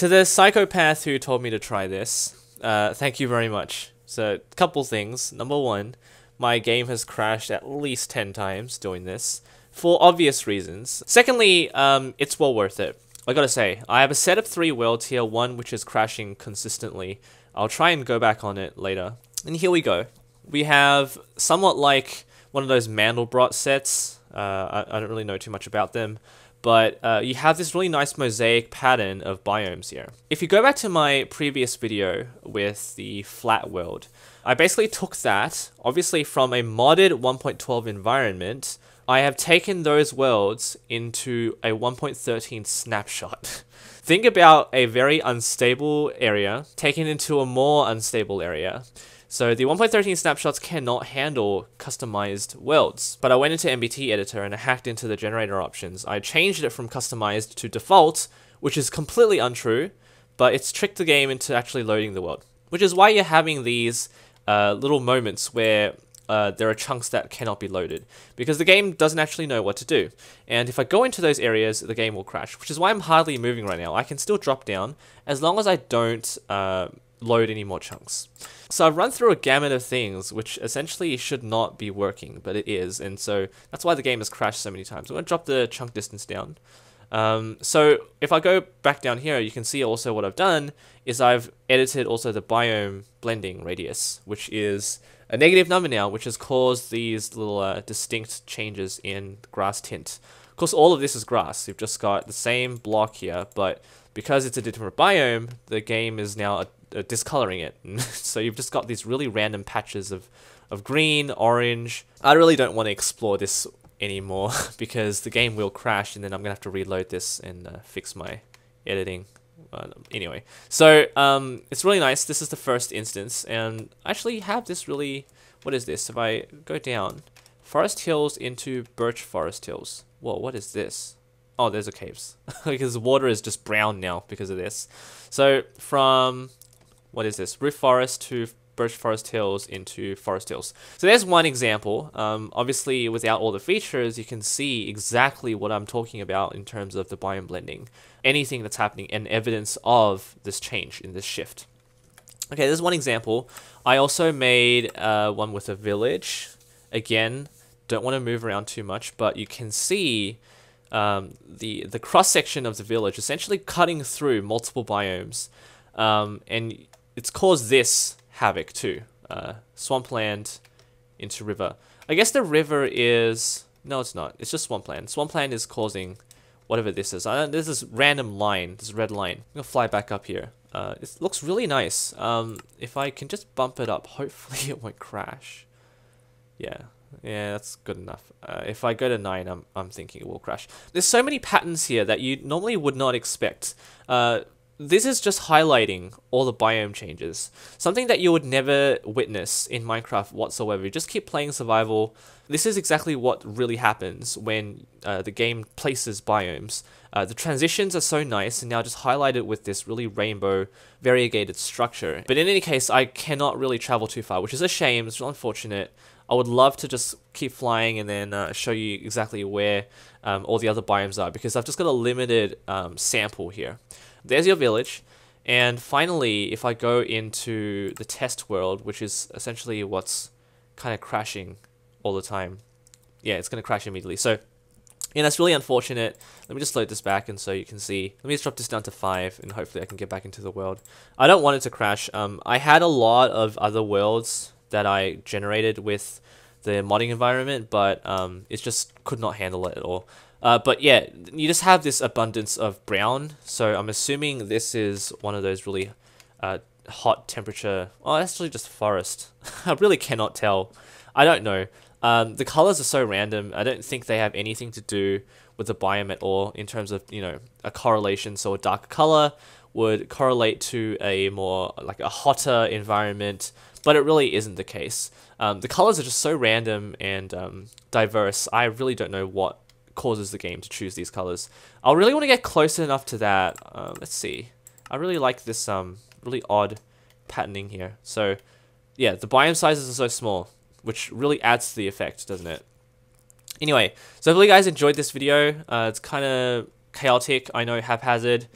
To the psychopath who told me to try this, thank you very much. So, a couple things. Number one, my game has crashed at least 10 times doing this, for obvious reasons. Secondly, it's well worth it. I gotta say, I have a set of 3 worlds here, one which is crashing consistently. I'll try and go back on it later. And here we go. We have somewhat like one of those Mandelbrot sets. I don't really know too much about them. But you have this really nice mosaic pattern of biomes here. If you go back to my previous video with the flat world, I basically took that, obviously from a modded 1.12 environment. I have taken those worlds into a 1.13 snapshot. Think about a very unstable area taken into a more unstable area. So the 1.13 snapshots cannot handle customized worlds. But I went into MBT editor and I hacked into the generator options. I changed it from customized to default, which is completely untrue, but it's tricked the game into actually loading the world. Which is why you're having these little moments where there are chunks that cannot be loaded, because the game doesn't actually know what to do. And if I go into those areas, the game will crash, which is why I'm hardly moving right now. I can still drop down as long as I don't load any more chunks. So I've run through a gamut of things which essentially should not be working, but it is, and so that's why the game has crashed so many times. I'm going to drop the chunk distance down. So if I go back down here, you can see also what I've done is I've edited also the biome blending radius, which is a negative number now, which has caused these little distinct changes in grass tint. Of course, all of this is grass. You've just got the same block here, but because it's a different biome, the game is now discoloring it. So you've just got these really random patches of green, orange. I really don't want to explore this anymore because the game will crash and then I'm going to have to reload this and fix my editing. Anyway, so it's really nice. This is the first instance, and I actually have this really... What is this? If I go down, Forest Hills into Birch Forest Hills. Whoa, what is this? Oh, there's a caves. Because the water is just brown now because of this. So from... What is this? Roof Forest to Birch Forest Hills into Forest Hills. So there's one example. Obviously, without all the features, you can see exactly what I'm talking about in terms of the biome blending. Anything that's happening and evidence of this change in this shift. Okay, there's one example. I also made one with a village. Again, don't want to move around too much, but you can see the cross-section of the village essentially cutting through multiple biomes. And it's caused this havoc too. Swampland into river. I guess the river is... No, it's not. It's just swampland. Swampland is causing whatever this is. There's this random line, this red line. I'm going to fly back up here. It looks really nice. If I can just bump it up, hopefully it won't crash. Yeah, that's good enough. If I go to 9, I'm thinking it will crash. There's so many patterns here that you normally would not expect. This is just highlighting all the biome changes. Something that you would never witness in Minecraft whatsoever. You just keep playing survival. This is exactly what really happens when the game places biomes. The transitions are so nice and now just highlighted with this really rainbow variegated structure. But in any case, I cannot really travel too far, which is a shame. It's really unfortunate. I would love to just keep flying and then show you exactly where all the other biomes are, because I've just got a limited sample here. There's your village, and finally, if I go into the test world, which is essentially what's kind of crashing all the time, yeah, it's going to crash immediately. So, yeah, that's really unfortunate. Let me just load this back, and so you can see. Let me just drop this down to 5, and hopefully I can get back into the world. I don't want it to crash. I had a lot of other worlds that I generated with the modding environment, but it just could not handle it at all. But yeah, you just have this abundance of brown, so I'm assuming this is one of those really hot temperature... Oh, that's actually just forest. I really cannot tell. I don't know. The colors are so random. I don't think they have anything to do with the biome at all in terms of, you know, a correlation. So a dark color would correlate to a more, like a hotter environment, but it really isn't the case. The colors are just so random and diverse. I really don't know what causes the game to choose these colors. I really want to get close enough to that. Let's see. I really like this really odd patterning here. So yeah, the biome sizes are so small, which really adds to the effect, doesn't it? Anyway, so hopefully you guys enjoyed this video. It's kind of chaotic, I know, haphazard.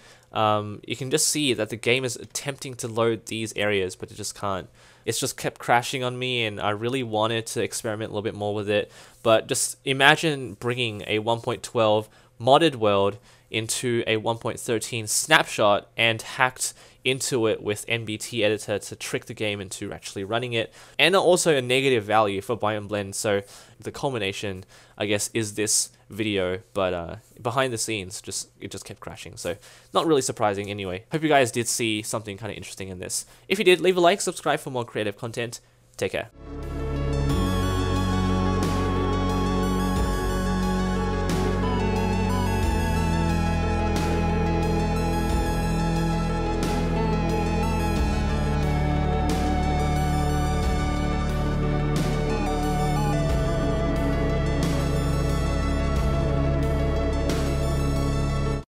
you can just see that the game is attempting to load these areas, but it just can't. It's just kept crashing on me, and I really wanted to experiment a little bit more with it. But just imagine bringing a 1.12 modded world into a 1.13 snapshot and hacked into it with NBT editor to trick the game into actually running it, and also a negative value for Biome Blend. So the culmination, I guess, is this video, but behind the scenes, it just kept crashing. So not really surprising anyway. Hope you guys did see something kind of interesting in this. If you did, leave a like, subscribe for more creative content. Take care.